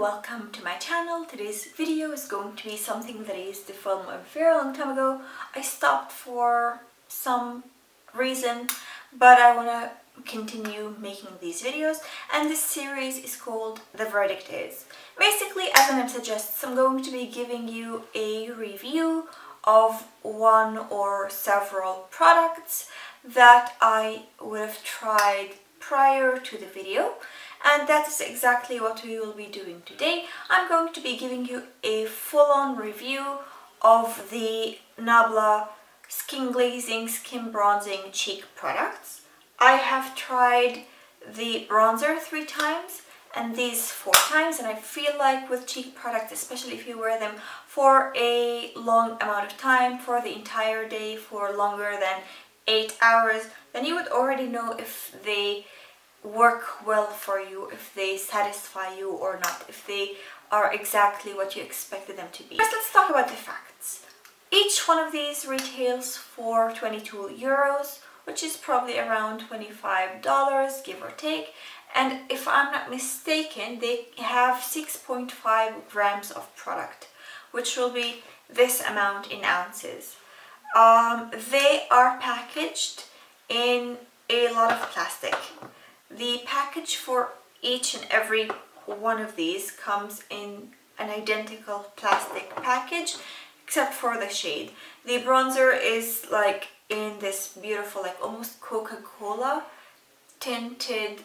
welcome to my channel. Today's video is going to be something that I used to film a very long time ago. I stopped for some reason, but I want to continue making these videos, and this series is called The Verdict Is. Basically, as the name suggests, I'm going to be giving you a review of one or several products that I would have tried prior to the video, and that is exactly what we will be doing today. I'm going to be giving you a full-on review of the Nabla skin glazing, skin bronzing cheek products. I have tried the bronzer 3 times and these 4 times, and I feel like with cheek products, especially if you wear them for a long amount of time, for the entire day, for longer than 8 hours, then you would already know if they work well for you, if they satisfy you or not, if they are exactly what you expected them to be. First, let's talk about the facts. Each one of these retails for 22 euros, which is probably around $25, give or take. And if I'm not mistaken, they have 6.5 grams of product, which will be this amount in ounces. They are packaged in a lot of plastic. The package for each and every one of these comes in an identical plastic package, except for the shade. The bronzer is like in this beautiful, like almost Coca-Cola tinted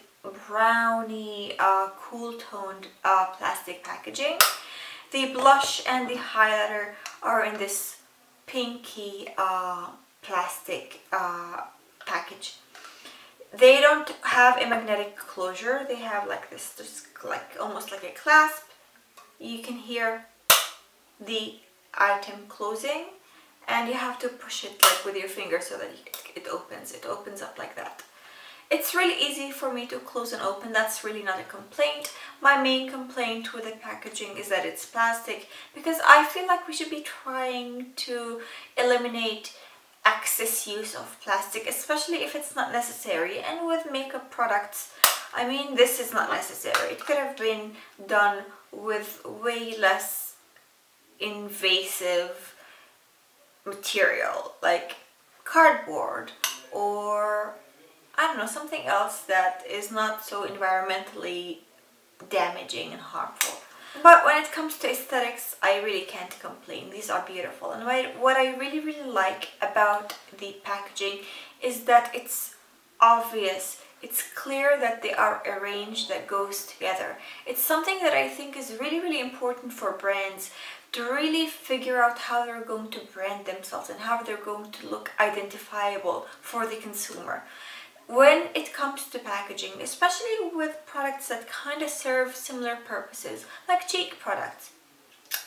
browny, cool toned plastic packaging. The blush and the highlighter are in this pinky plastic package. They don't have a magnetic closure. They have like this, just like almost like a clasp. You can hear the item closing, and you have to push it like with your finger so that it opens. It opens up like that. It's really easy for me to close and open. That's really not a complaint. My main complaint with the packaging is that it's plastic, because I feel like we should be trying to eliminate excess use of plastic, especially if it's not necessary. And with makeup products, I mean, this is not necessary. It could have been done with way less invasive material, like cardboard or I don't know, something else that is not so environmentally damaging and harmful. But when it comes to aesthetics, I really can't complain. These are beautiful. And what I really like about the packaging is that it's obvious. It's clear that they are arranged, that goes together. It's something that I think is really important for brands to really figure out how they're going to brand themselves and how they're going to look identifiable for the consumer. When it comes to packaging, especially with products that kind of serve similar purposes, like cheek products,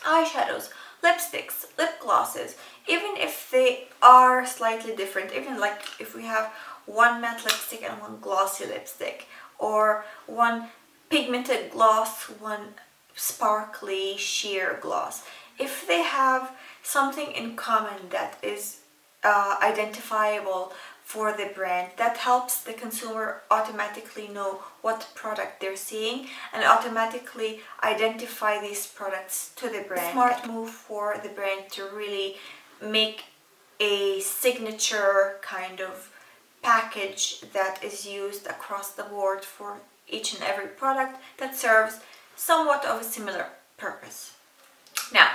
eyeshadows, lipsticks, lip glosses, even if they are slightly different, even like if we have one matte lipstick and one glossy lipstick, or one pigmented gloss, one sparkly sheer gloss, if they have something in common that is identifiable for the brand, that helps the consumer automatically know what product they're seeing and automatically identify these products to the brand. Smart move for the brand to really make a signature kind of package that is used across the board for each and every product that serves somewhat of a similar purpose. Now,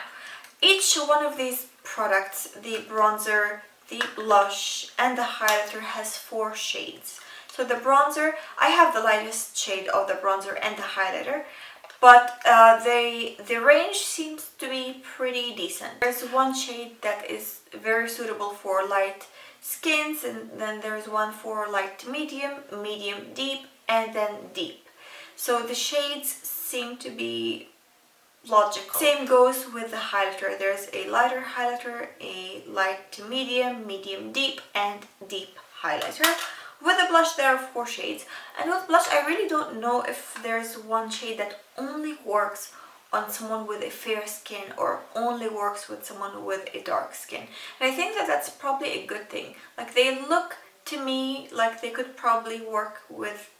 each one of these products, the bronzer, the blush and the highlighter, has 4 shades. So the bronzer, I have the lightest shade of the bronzer and the highlighter, but the range seems to be pretty decent. There's one shade that is very suitable for light skins, and then there's one for light to medium, medium deep, and then deep. So the shades seem to be logical. Same goes with the highlighter. There's a lighter highlighter, a light to medium, medium deep, and deep highlighter. With the blush, there are 4 shades. And with blush, I really don't know if there's one shade that only works on someone with a fair skin or only works with someone with a dark skin. And I think that that's probably a good thing. Like, they look to me like they could probably work with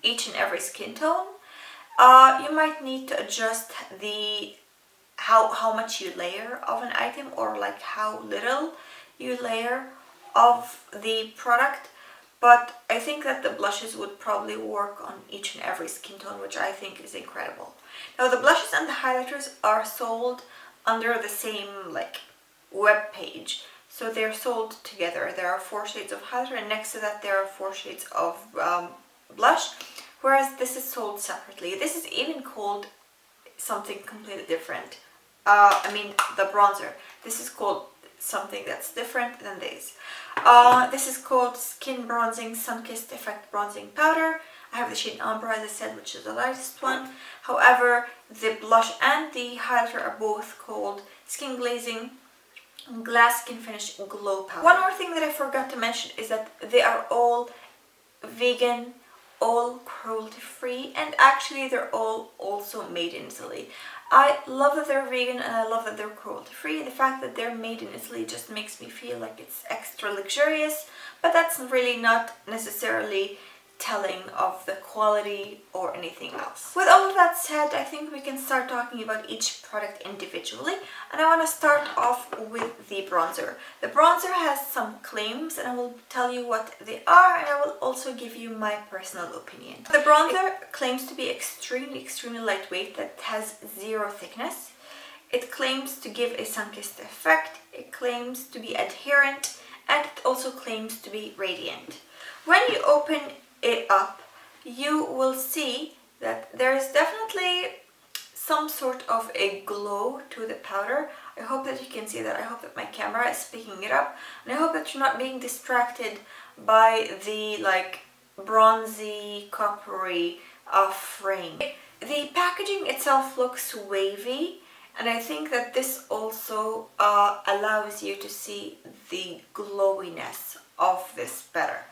each and every skin tone. You might need to adjust the how much you layer of an item, or like how little you layer of the product. But I think that the blushes would probably work on each and every skin tone, which I think is incredible. Now the blushes and the highlighters are sold under the same like web page, so they're sold together. There are 4 shades of highlighter, and next to that there are 4 shades of blush, whereas this is sold separately. This is even called something completely different. I mean the bronzer. This is called something that's different than this. This is called Skin Bronzing Sun-Kissed Effect Bronzing Powder. I have the shade Amber, as I said, which is the lightest one. However, the blush and the highlighter are both called Skin Glazing Glass Skin Finish Glow Powder. One more thing that I forgot to mention is that they are all vegan, all cruelty free, and actually they're all also made in Italy. I love that they're vegan, and I love that they're cruelty free. The fact that they're made in Italy just makes me feel like it's extra luxurious, but that's really not necessarily telling of the quality or anything else. With all of that said, I think we can start talking about each product individually, and I want to start off with the bronzer. The bronzer has some claims, and I will tell you what they are, and I will also give you my personal opinion. The bronzer claims to be extremely lightweight, that has 0 thickness. It claims to give a sun-kissed effect, it claims to be adherent, and it also claims to be radiant. When you open it up, you will see that there is definitely some sort of a glow to the powder. I hope that you can see that. I hope that my camera is picking it up, and I hope that you're not being distracted by the like bronzy coppery frame. The packaging itself looks wavy, and I think that this also allows you to see the glowiness of this better.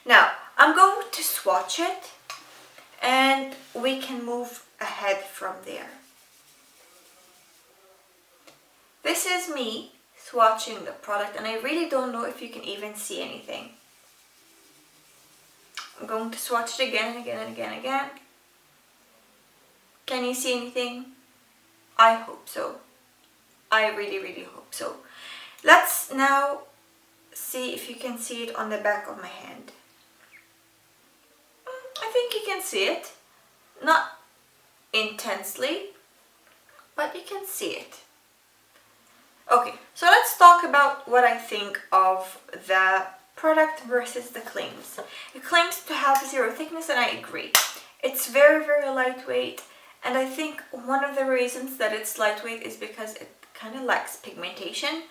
Now, I'm going to swatch it, and we can move ahead from there. This is me swatching the product, and I really don't know if you can even see anything. I'm going to swatch it again and again and again and again. Can you see anything? I hope so. I really hope so. Let's now see if you can see it on the back of my hand. I think you can see it. Not intensely, but you can see it. Okay, so let's talk about what I think of the product versus the claims. It claims to have 0 thickness, and I agree. It's very lightweight, and I think one of the reasons that it's lightweight is because it kind of lacks pigmentation,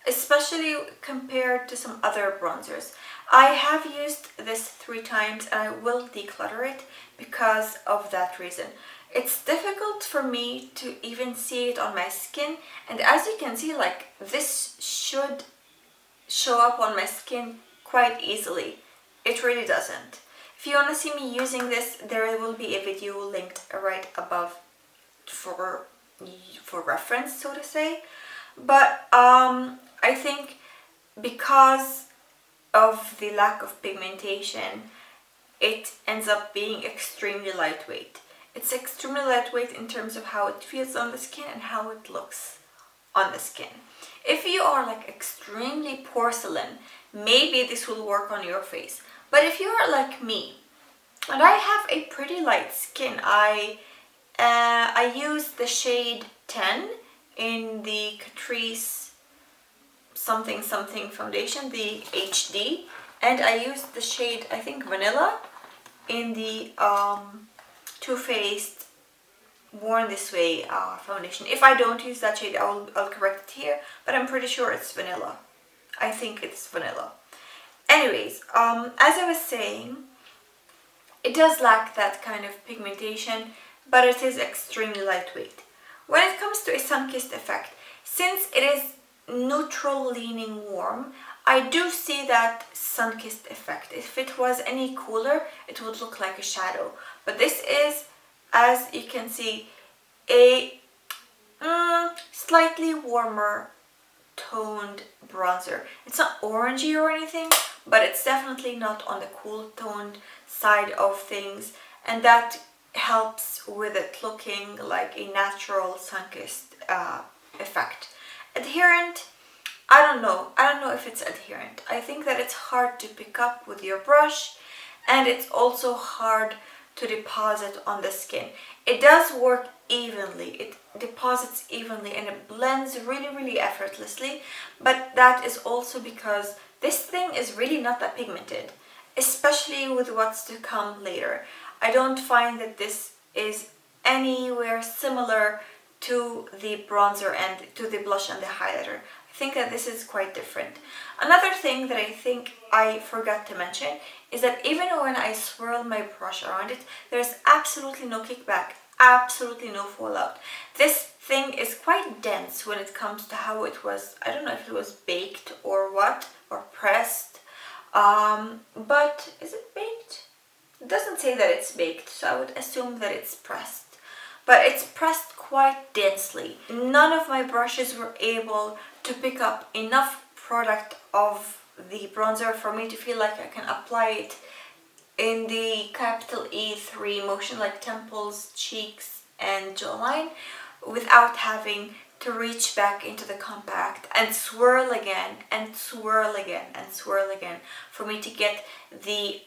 especially compared to some other bronzers. I have used this 3 times, and I will declutter it because of that reason. It's difficult for me to even see it on my skin, and as you can see, like, this should show up on my skin quite easily. It really doesn't. If you want to see me using this, there will be a video linked right above for reference, so to say. But I think because of the lack of pigmentation, it ends up being extremely lightweight. It's extremely lightweight in terms of how it feels on the skin and how it looks on the skin. If you are like extremely porcelain, maybe this will work on your face. But if you are like me, and I have a pretty light skin, I use the shade 10 in the Catrice something foundation, the HD, and I used the shade, I think, Vanilla in the Too Faced Worn This Way foundation. If I don't use that shade, I'll correct it here, but I'm pretty sure it's Vanilla. I think it's Vanilla. Anyways, as I was saying, it does lack that kind of pigmentation, but it is extremely lightweight. When it comes to a sun-kissed effect, since it is neutral leaning warm, I do see that sun-kissed effect. If it was any cooler, it would look like a shadow. But this is, as you can see, a slightly warmer toned bronzer. It's not orangey or anything, but it's definitely not on the cool toned side of things, and that helps with it looking like a natural sun-kissed effect. Adherent, I don't know if it's adherent. I think that it's hard to pick up with your brush, and it's also hard to deposit on the skin. It does work evenly, it deposits evenly, and it blends really effortlessly, but that is also because this thing is really not that pigmented, especially with what's to come later. I don't find that this is anywhere similar to the bronzer and to the blush and the highlighter. I think that this is quite different. Another thing that I think I forgot to mention is that even when I swirl my brush around it, there's absolutely no kickback, absolutely no fallout. This thing is quite dense when it comes to how it was, I don't know if it was baked or what, or pressed, but is it baked? It doesn't say that it's baked, so I would assume that it's pressed. But it's pressed quite densely. None of my brushes were able to pick up enough product of the bronzer for me to feel like I can apply it in the capital E3 motion, like temples, cheeks, and jawline, without having to reach back into the compact and swirl again and swirl again and swirl again for me to get the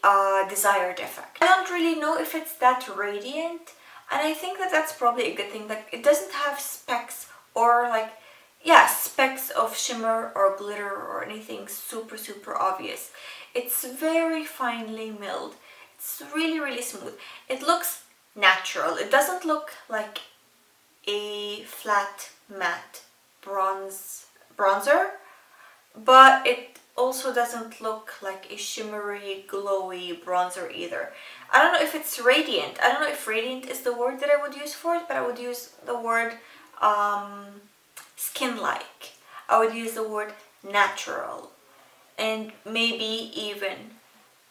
desired effect. I don't really know if it's that radiant, and I think that that's probably a good thing. Like, it doesn't have specks or specks of shimmer or glitter or anything super obvious. It's very finely milled. It's really smooth. It looks natural. It doesn't look like a flat matte bronzer, but it also doesn't look like a shimmery glowy bronzer either. I don't know if it's radiant. I don't know if radiant is the word that I would use for it, but I would use the word skin-like. I would use the word natural, and maybe even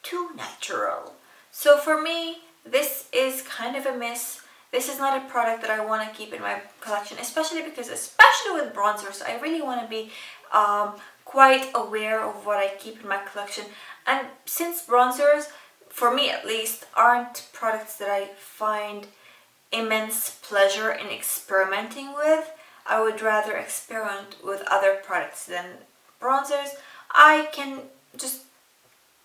too natural. So for me, this is kind of a miss. This is not a product that I want to keep in my collection, especially with bronzers, I really want to be quite aware of what I keep in my collection. And since bronzers, for me at least, aren't products that I find immense pleasure in experimenting with, I would rather experiment with other products than bronzers. I can just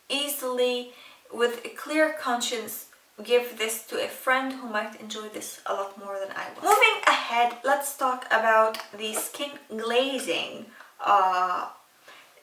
easily, with a clear conscience, give this to a friend who might enjoy this a lot more than I will. Moving ahead, let's talk about the Skin Glazing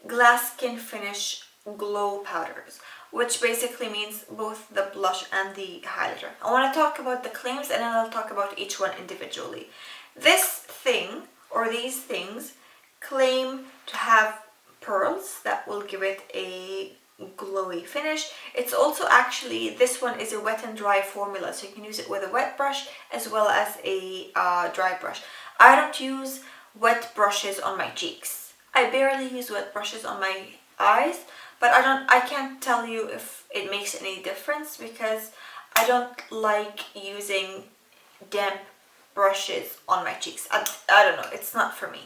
Glass Skin Finish Glow Powders, which basically means both the blush and the highlighter. I want to talk about the claims, and then I'll talk about each one individually. This thing, or these things, claim to have pearls that will give it a glowy finish. It's also actually, this one is a wet and dry formula, so you can use it with a wet brush as well as a dry brush. I don't use wet brushes on my cheeks. I barely use wet brushes on my eyes, but I can't tell you if it makes any difference because I don't like using damp brushes on my cheeks. I don't know, it's not for me.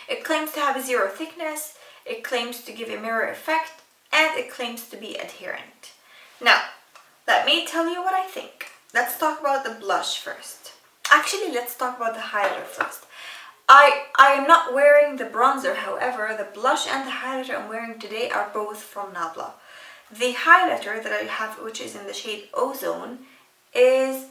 It claims to have a zero thickness, it claims to give a mirror effect, and it claims to be adherent. Now, let me tell you what I think. Let's talk about the blush first. Actually, let's talk about the highlighter first. I am not wearing the bronzer, however, the blush and the highlighter I'm wearing today are both from Nabla. The highlighter that I have, which is in the shade Ozone, is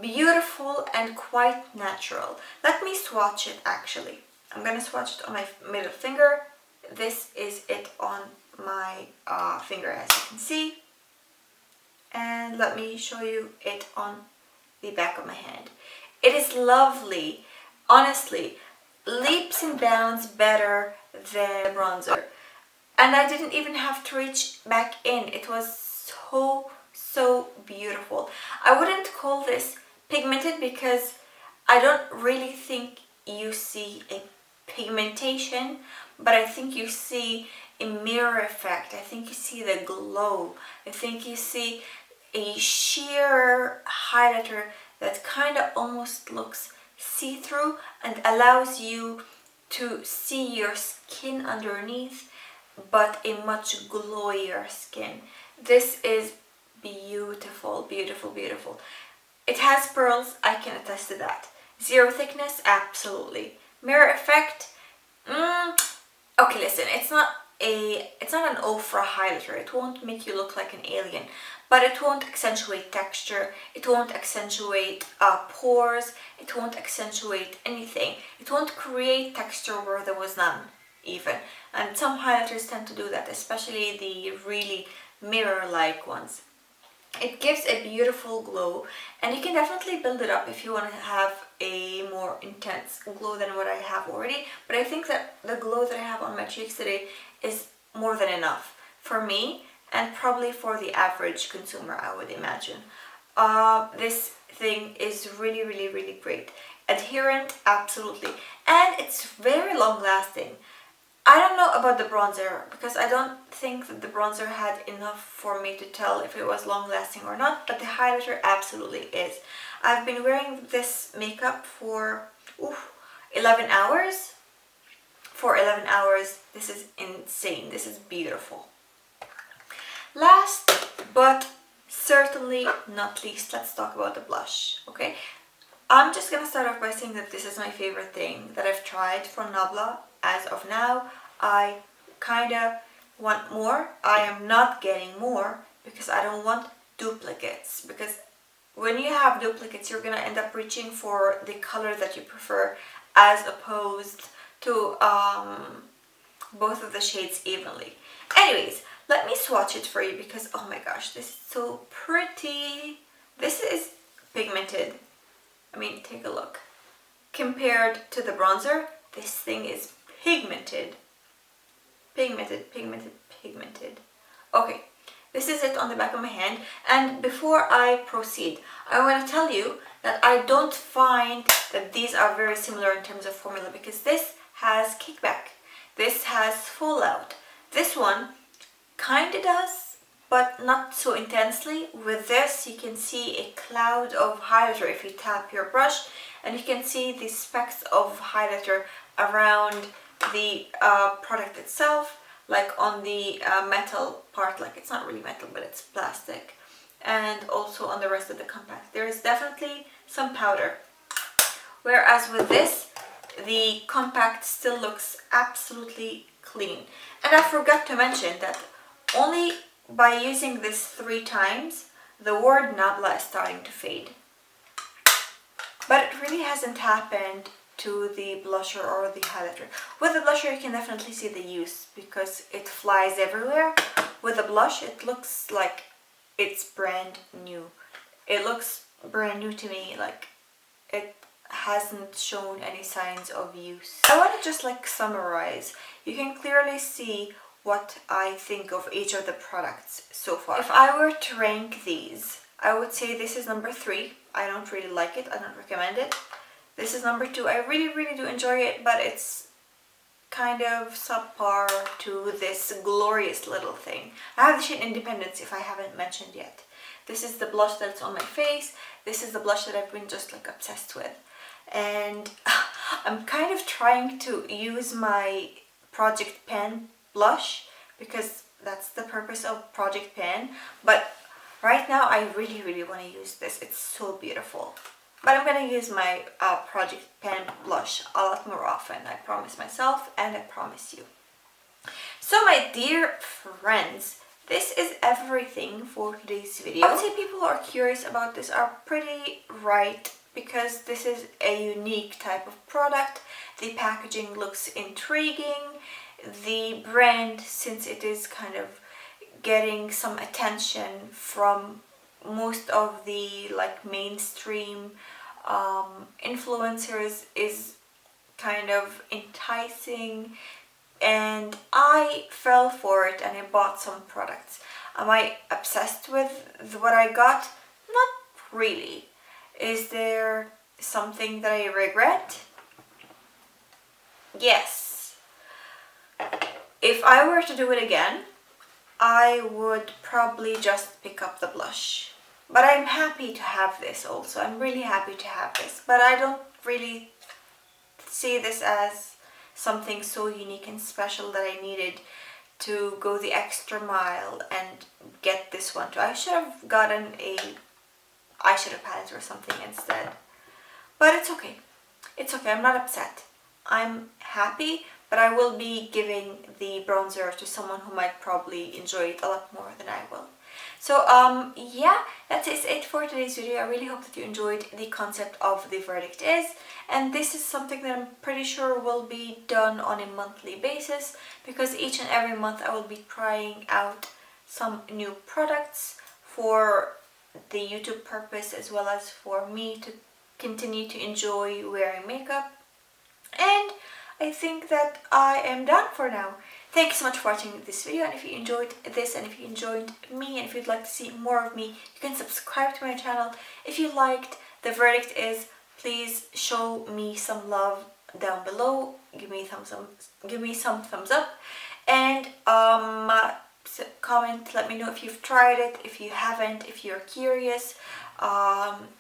beautiful and quite natural. Let me swatch it actually. I'm gonna swatch it on my middle finger. This is it on my finger, as you can see, and let me show you it on the back of my hand. It is lovely, honestly, leaps and bounds better than bronzer, and I didn't even have to reach back in. It was so beautiful. I wouldn't call this pigmented because I don't really think you see a pigmentation, but I think you see a mirror effect. I think you see the glow. I think you see a sheer highlighter that kind of almost looks see-through and allows you to see your skin underneath, but a much glowier skin. This is beautiful, beautiful, beautiful. It has pearls, I can attest to that. Zero thickness, absolutely. Mirror effect, okay, listen, it's not an ultra highlighter. It won't make you look like an alien, but it won't accentuate texture. It won't accentuate pores. It won't accentuate anything. It won't create texture where there was none, even. And some highlighters tend to do that, especially the really mirror-like ones. It gives a beautiful glow, and you can definitely build it up if you want to have a more intense glow than what I have already. But I think that the glow that I have on my cheeks today is more than enough for me, and probably for the average consumer, I would imagine. This thing is really, really, really great. Adherent, absolutely. And it's very long lasting. I don't know about the bronzer, because I don't think that the bronzer had enough for me to tell if it was long lasting or not, but the highlighter absolutely is. I've been wearing this makeup for 11 hours. For 11 hours, this is insane. This is beautiful. Last but certainly not least, let's talk about the blush, okay? I'm just gonna start off by saying that this is my favorite thing that I've tried from Nabla. As of now, I kinda want more. I am not getting more because I don't want duplicates, because when you have duplicates, you're gonna end up reaching for the color that you prefer as opposed to both of the shades evenly. Anyways, let me swatch it for you because oh my gosh, this is so pretty. This is pigmented. I mean, take a look. Compared to the bronzer, this thing is pigmented. Pigmented, pigmented, pigmented. Okay, this is it on the back of my hand. And before I proceed, I want to tell you that I don't find that these are very similar in terms of formula, because this has kickback. This has fallout. This one kinda does, but not so intensely. With this, you can see a cloud of highlighter if you tap your brush, and you can see the specks of highlighter around the product itself, like on the metal part, like it's not really metal, but it's plastic, and also on the rest of the compact. There is definitely some powder. Whereas with this, the compact still looks absolutely clean. And I forgot to mention that only by using this 3 times, the word Nabla is starting to fade. But it really hasn't happened to the blusher or the highlighter. With the blusher, you can definitely see the use because it flies everywhere. With the blush, it looks like it's brand new. It looks brand new to me, like it hasn't shown any signs of use. I want to just like summarize. You can clearly see what I think of each of the products so far. If I were to rank these, I would say this is number 3. I don't really like it. I don't recommend it. This is number 2. I really, really do enjoy it, but it's kind of subpar to this glorious little thing. I have the shade Independence, if I haven't mentioned yet. This is the blush that's on my face. This is the blush that I've been just like obsessed with. And I'm kind of trying to use my Project Pen blush because that's the purpose of Project Pen. But right now I really, really want to use this. It's so beautiful. But I'm going to use my Project Pen blush a lot more often. I promise myself and I promise you. So my dear friends, this is everything for today's video. I would say people who are curious about this are pretty right, because this is a unique type of product. The packaging looks intriguing. The brand, since it is kind of getting some attention from most of the like mainstream influencers, is kind of enticing, and I fell for it and I bought some products. Am I obsessed with what I got? Not really. Is there something that I regret? Yes. If I were to do it again, I would probably just pick up the blush. But I'm happy to have this also. I'm really happy to have this. But I don't really see this as something so unique and special that I needed to go the extra mile and get this one too. I should have gotten a eyeshadow palette or something instead. But it's okay. It's okay. I'm not upset. I'm happy, but I will be giving the bronzer to someone who might probably enjoy it a lot more than I will. So yeah, that is it for today's video. I really hope that you enjoyed the concept of the verdict is, and this is something that I'm pretty sure will be done on a monthly basis, because each and every month I will be trying out some new products for the YouTube purpose, as well as for me to continue to enjoy wearing makeup. And I think that I am done for now. Thank you so much for watching this video, and if you enjoyed this, and if you enjoyed me, and if you'd like to see more of me, you can subscribe to my channel. If you liked the verdict is, please show me some love down below. Give me some thumbs up, and comment, let me know if you've tried it, if you haven't, if you're curious,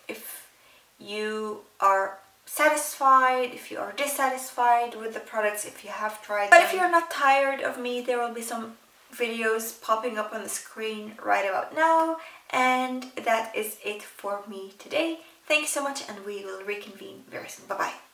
if you are satisfied, if you are dissatisfied with the products, if you have tried them. But if you're not tired of me, there will be some videos popping up on the screen right about now. And that is it for me today. Thank you so much, and we will reconvene very soon. Bye bye.